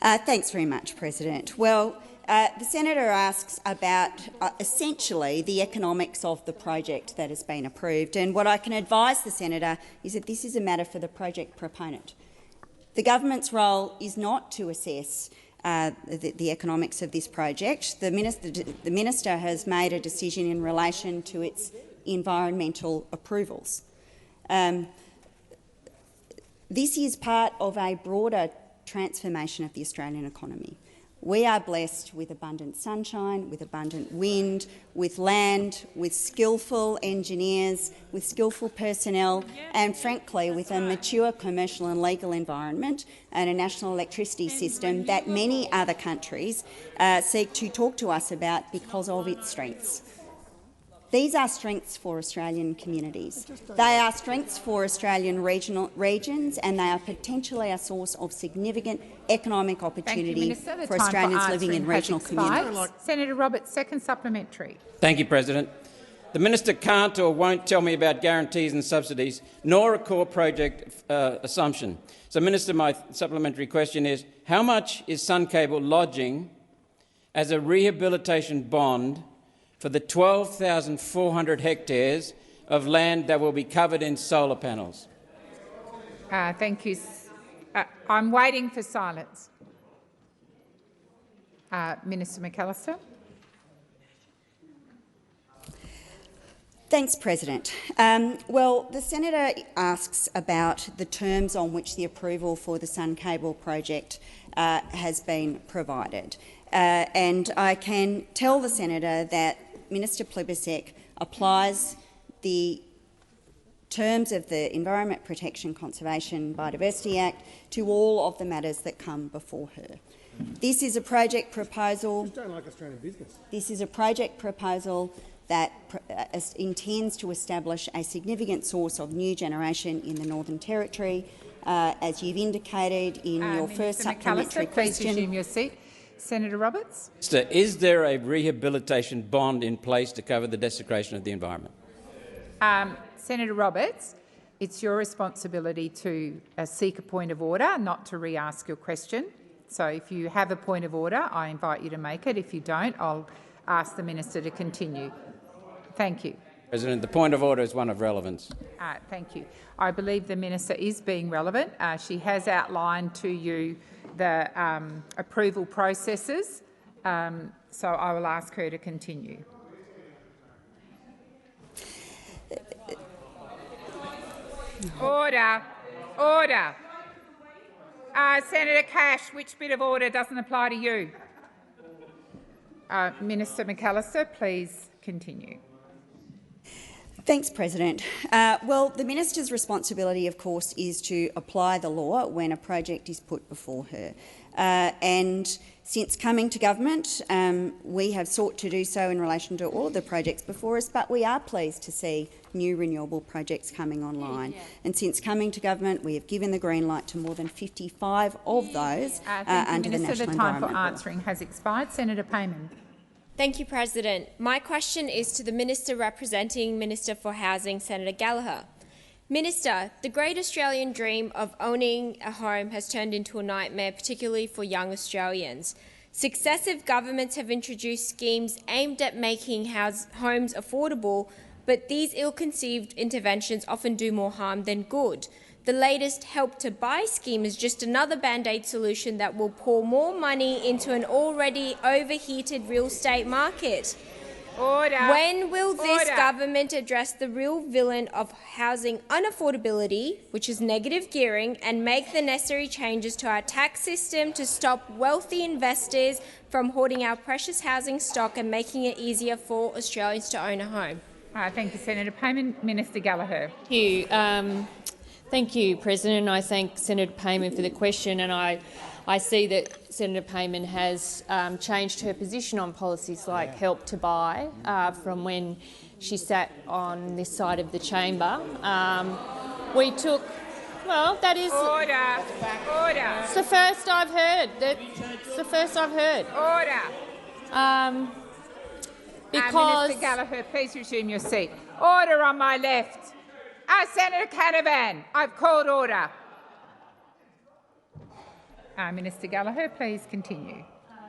Thanks very much, President. Well, the senator asks about essentially the economics of the project that has been approved, and what I can advise the senator is that this is a matter for the project proponent. The government's role is not to assess the economics of this project. The minister has made a decision in relation to its environmental approvals. This is part of a broader transformation of the Australian economy. We are blessed with abundant sunshine, with abundant wind, with land, with skillful engineers, with skillful personnel and, frankly, with a mature commercial and legal environment and a national electricity system that many other countries seek to talk to us about because of its strengths. These are strengths for Australian communities. They are strengths for Australian regions, and they are potentially a source of significant economic opportunity for Australians living in regional communities. Senator Roberts, second supplementary. Thank you, President. The minister can't or won't tell me about guarantees and subsidies, nor a core project assumption. So, Minister, my supplementary question is, how much is Sun Cable lodging as a rehabilitation bond for the 12,400 hectares of land that will be covered in solar panels? Thank you. I'm waiting for silence. Minister McAllister. Thanks, President. Well, the senator asks about the terms on which the approval for the Sun Cable project has been provided. And I can tell the senator that Minister Plibersek applies the terms of the Environment Protection, Conservation, Biodiversity Act to all of the matters that come before her. This is a project proposal. Just don't like Australian business. This is a project proposal that intends to establish a significant source of new generation in the Northern Territory. As you've indicated in your first supplementary question. Please resume your seat. Senator Roberts. Minister, is there a rehabilitation bond in place to cover the desecration of the environment? Senator Roberts, it's your responsibility to seek a point of order, not to re-ask your question. So if you have a point of order, I invite you to make it. If you don't, I'll ask the minister to continue. Thank you. President, the point of order is one of relevance. Thank you. I believe the minister is being relevant. She has outlined to you the approval processes, so I will ask her to continue. Order. Order. Senator Cash, which bit of order doesn't apply to you? Minister McAllister, please continue. Thanks, President. Well, the minister's responsibility, of course, is to apply the law when a project is put before her. And since coming to government, we have sought to do so in relation to all of the projects before us, but we are pleased to see new renewable projects coming online. And since coming to government, we have given the green light to more than 55 of those under the National Environment Law. The time for answering has expired. Senator Payman. Thank you, President. My question is to the Minister representing Minister for Housing, Senator Gallagher. Minister, the great Australian dream of owning a home has turned into a nightmare, particularly for young Australians. Successive governments have introduced schemes aimed at making homes affordable, but these ill-conceived interventions often do more harm than good. The latest Help to Buy scheme is just another Band-Aid solution that will pour more money into an already overheated real estate market. Order. When will this government address the real villain of housing unaffordability, which is negative gearing, and make the necessary changes to our tax system to stop wealthy investors from hoarding our precious housing stock and making it easier for Australians to own a home? Thank you, Senator Payman. Minister Gallagher. Thank you. Thank you, President. I thank Senator Payman for the question, and I see that Senator Payman has changed her position on policies like Help to Buy from when she sat on this side of the chamber. We took, well, that is... Order. Order. It's the first I've heard. It's the first I've heard. Order. Because... Minister Gallagher, please resume your seat. Order on my left. Senator Canavan, I've called order. Minister Gallagher, please continue.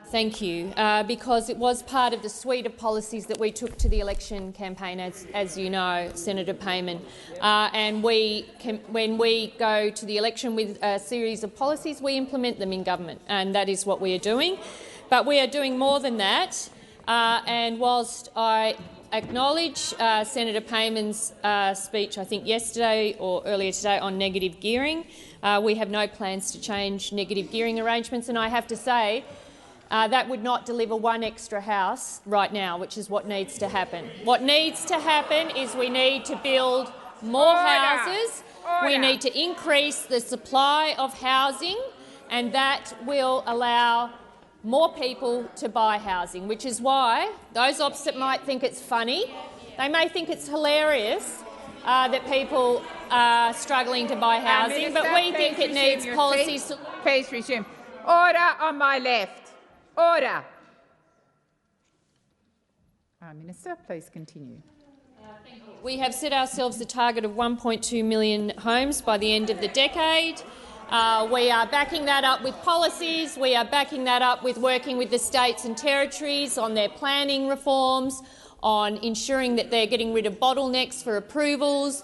Thank you. Because it was part of the suite of policies that we took to the election campaign, as you know, Senator Payman. And when we go to the election with a series of policies, we implement them in government, and that is what we are doing. But we are doing more than that. And whilst I acknowledge Senator Payman's speech, I think yesterday or earlier today, on negative gearing, we have no plans to change negative gearing arrangements, and I have to say that would not deliver one extra house right now, which is what needs to happen. What needs to happen is we need to build more houses. We need to increase the supply of housing, and that will allow more people to buy housing, which is why those opposite might think it's funny. They may think it's hilarious that people are struggling to buy housing, but we think it needs policies. Please resume. Order on my left. Order. Minister, please continue. We have set ourselves a target of 1.2 million homes by the end of the decade. We are backing that up with policies. We are backing that up with working with the states and territories on their planning reforms, on ensuring that they're getting rid of bottlenecks for approvals,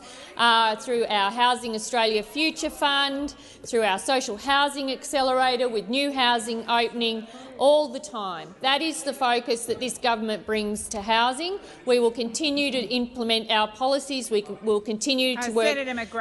through our Housing Australia Future Fund, through our Social Housing Accelerator with new housing opening all the time. That is the focus that this government brings to housing. We will continue to implement our policies. We will continue to work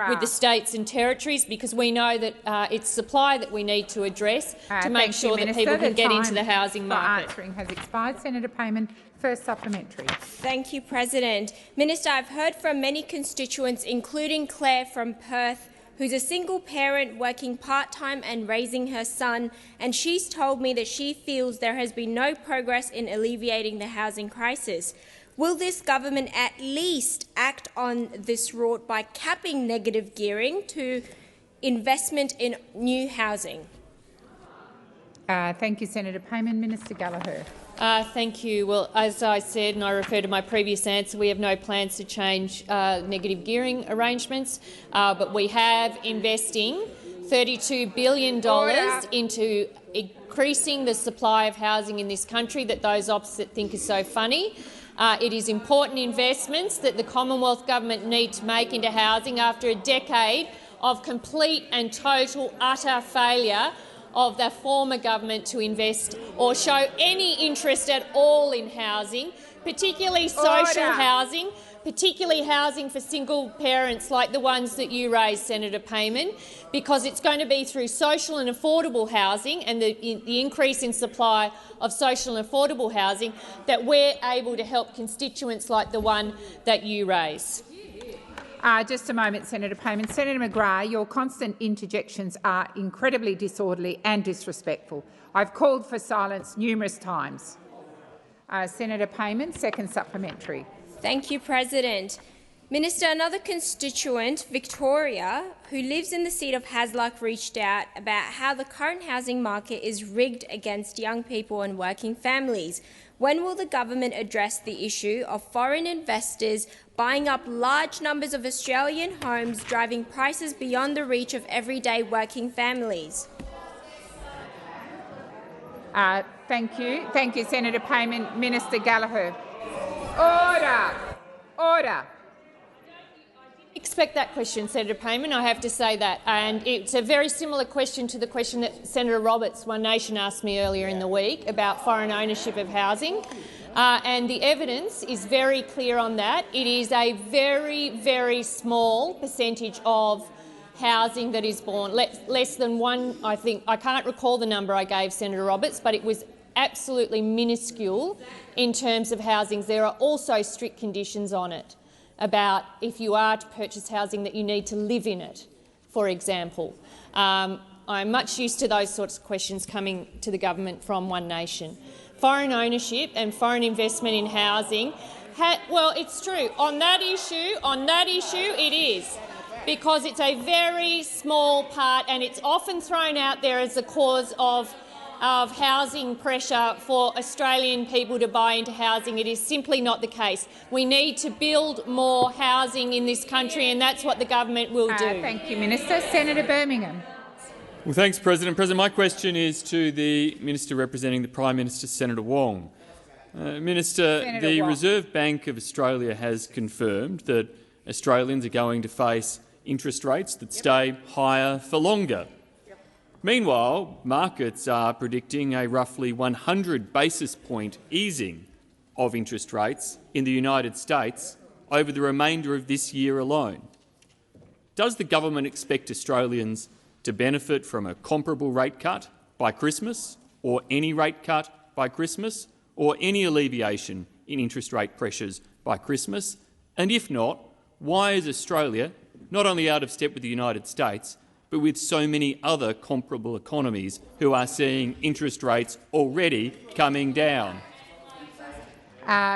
with the states and territories, because we know that it's supply that we need to address to make sure that people can get into the housing market. Answering has expired. Senator Payman, first supplementary. Thank you, President. Minister, I've heard from many constituents, including Claire from Perth, who's a single parent working part-time and raising her son, and she's told me that she feels there has been no progress in alleviating the housing crisis. will this government at least act on this rort by capping negative gearing to investment in new housing? Thank you, Senator Payman. Minister Gallagher. Thank you. Well, as I said, and I refer to my previous answer, we have no plans to change negative gearing arrangements, but we have investing $32 billion into increasing the supply of housing in this country that those opposite think is so funny. It is important investments that the Commonwealth Government need to make into housing after a decade of complete and total utter failure of the former government to invest or show any interest at all in housing, particularly social housing, particularly housing for single parents like the ones that you raised, Senator Payman, because it's going to be through social and affordable housing and the increase in supply of social and affordable housing that we're able to help constituents like the one that you raise. Just a moment, Senator Payman. Senator McGrath, your constant interjections are incredibly disorderly and disrespectful. I've called for silence numerous times. Senator Payman, second supplementary. Thank you, President. Minister, another constituent, Victoria, who lives in the seat of Hasluck, reached out about how the current housing market is rigged against young people and working families. When will the government address the issue of foreign investors buying up large numbers of Australian homes, driving prices beyond the reach of everyday working families? Thank you. Thank you, Senator Payman. Minister Gallagher. Order. Order. Expect that question, Senator Payman, I have to say that. And it's a very similar question to the question that Senator Roberts, One Nation, asked me earlier in the week about foreign ownership of housing. And the evidence is very clear on that. It is a very, very small percentage of housing that is born. Less than one, I think. I can't recall the number I gave Senator Roberts, but it was absolutely minuscule in terms of housing. There are also strict conditions on it about if you are to purchase housing that you need to live in it, for example. I'm much used to those sorts of questions coming to the government from One Nation. Foreign ownership and foreign investment in housing, well, it's true. On that issue, it is, because it's a very small part and it's often thrown out there as a cause of housing pressure for Australian people to buy into housing. It is simply not the case. We need to build more housing in this country, and that's what the government will do. Thank you, Minister. Senator Birmingham. Well, thanks, President. My question is to the Minister representing the Prime Minister, Senator Wong. Minister, the Reserve Bank of Australia has confirmed that Australians are going to face interest rates that stay higher for longer. Meanwhile, markets are predicting a roughly 100 basis point easing of interest rates in the United States over the remainder of this year alone. Does the government expect Australians to benefit from a comparable rate cut by Christmas, or any rate cut by Christmas, or any alleviation in interest rate pressures by Christmas? And if not, why is Australia not only out of step with the United States, but with so many other comparable economies who are seeing interest rates already coming down?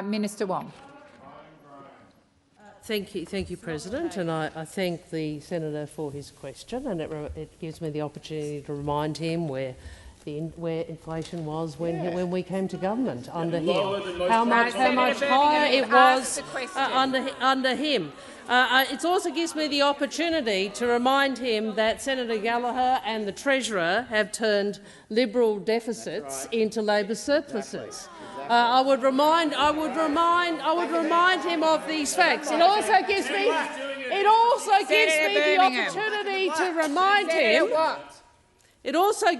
Minister Wong. Thank you, President, and I thank the senator for his question, and it gives me the opportunity to remind him where inflation was when we came to government under him, how much higher it was under him. It also gives me the opportunity to remind him that Senator Gallagher and the Treasurer have turned Liberal deficits into Labor surpluses. I would remind him of these facts. It also gives me the opportunity to remind him. It also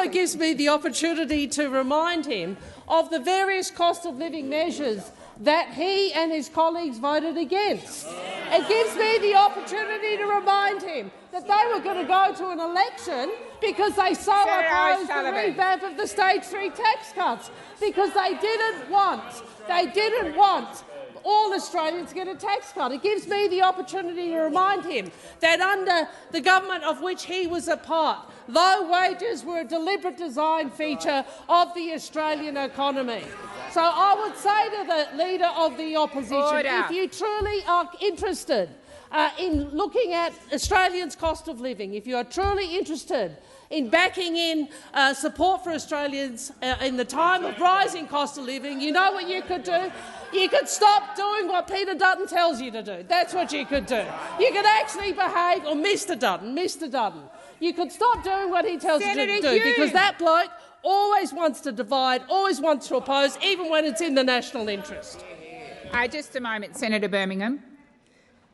gives me the opportunity to remind him of the various cost of living measures that he and his colleagues voted against. It gives me the opportunity to remind him that they were going to go to an election because they so opposed the revamp of the Stage 3 tax cuts, because they didn't want all Australians get a tax cut. It gives me the opportunity to remind him that under the government of which he was a part, low wages were a deliberate design feature of the Australian economy. So I would say to the Leader of the Opposition, if you truly are interested in looking at Australians' cost of living, if you are truly interested in backing in support for Australians in the time of rising cost of living, you know what you could do? You could stop doing what Peter Dutton tells you to do. That's what you could do. You could actually behave, or Mr Dutton, you could stop doing what he tells you to do, because that bloke always wants to divide, always wants to oppose, even when it's in the national interest. Just a moment, Senator Birmingham.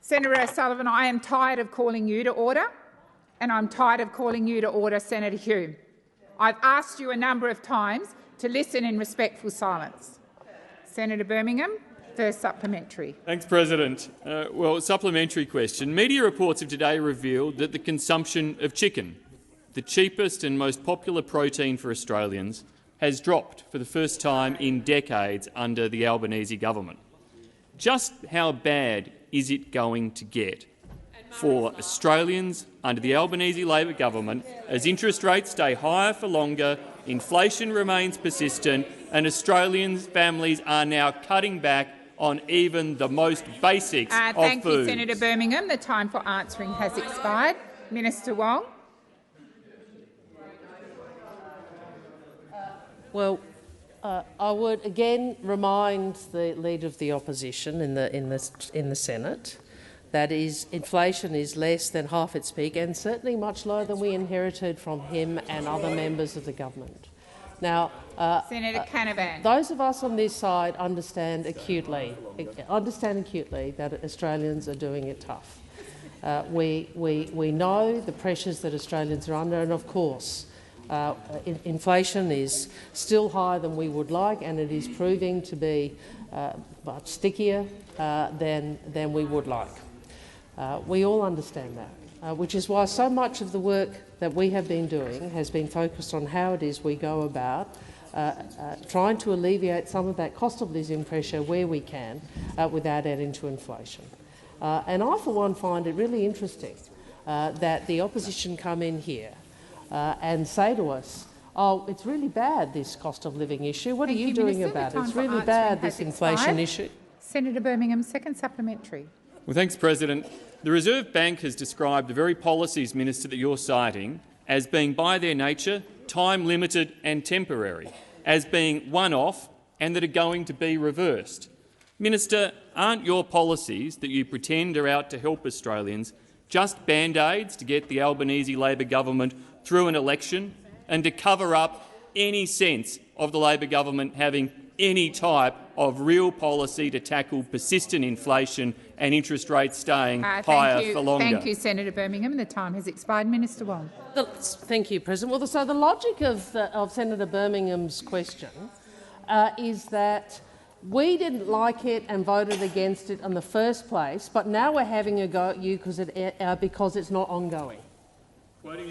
Senator O'Sullivan, I am tired of calling you to order, and I'm tired of calling you to order Senator Hume. I've asked you a number of times to listen in respectful silence. Senator Birmingham, first supplementary. Thanks, President. Supplementary question. Media reports of today revealed that the consumption of chicken, the cheapest and most popular protein for Australians, has dropped for the first time in decades under the Albanese government. Just how bad is it going to get for Australians under the Albanese Labor government as interest rates stay higher for longer, inflation remains persistent and Australians' families are now cutting back on even the most basics of food? Thank you, Senator Birmingham. The time for answering has expired. Minister Wong. I would again remind the Leader of the Opposition in the Senate that inflation is less than half its peak and certainly much lower than we inherited from him and other members of the government. Now, Senator Canavan. Those of us on this side understand acutely that Australians are doing it tough. We know the pressures that Australians are under, and of course, inflation is still higher than we would like, and it is proving to be much stickier than we would like. We all understand that, which is why so much of the work that we have been doing has been focused on how it is we go about trying to alleviate some of that cost of living pressure where we can without adding to inflation. And I, for one, find it really interesting that the opposition come in here and say to us, oh, it's really bad, this cost of living issue. What are you doing about it? It's really bad, this inflation issue. Senator Birmingham, second supplementary. Well, thanks, President. The Reserve Bank has described the very policies, Minister, that you're citing as being, by their nature, time-limited and temporary, as being one-off and that are going to be reversed. Minister, aren't your policies that you pretend are out to help Australians just band-aids to get the Albanese Labor government through an election and to cover up any sense of the Labor government having any type of real policy to tackle persistent inflation and interest rates staying higher for longer? Thank you, Senator Birmingham. The time has expired. Minister Wong. Thank you, President. Well, so the logic of Senator Birmingham's question is that we didn't like it and voted against it in the first place, but now we're having a go at you because it's not ongoing.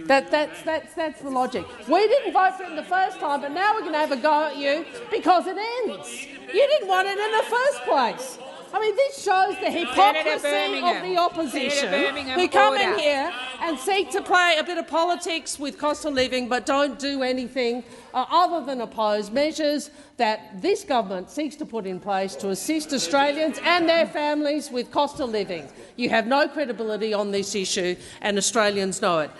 That's the logic. We didn't vote for it in the first time, but now we're going to have a go at you because it ends. You didn't want it in the first place. I mean, this shows the hypocrisy of the opposition who come in here and seek to play a bit of politics with cost of living but don't do anything other than oppose measures that this government seeks to put in place to assist Australians and their families with cost of living. You have no credibility on this issue and Australians know it.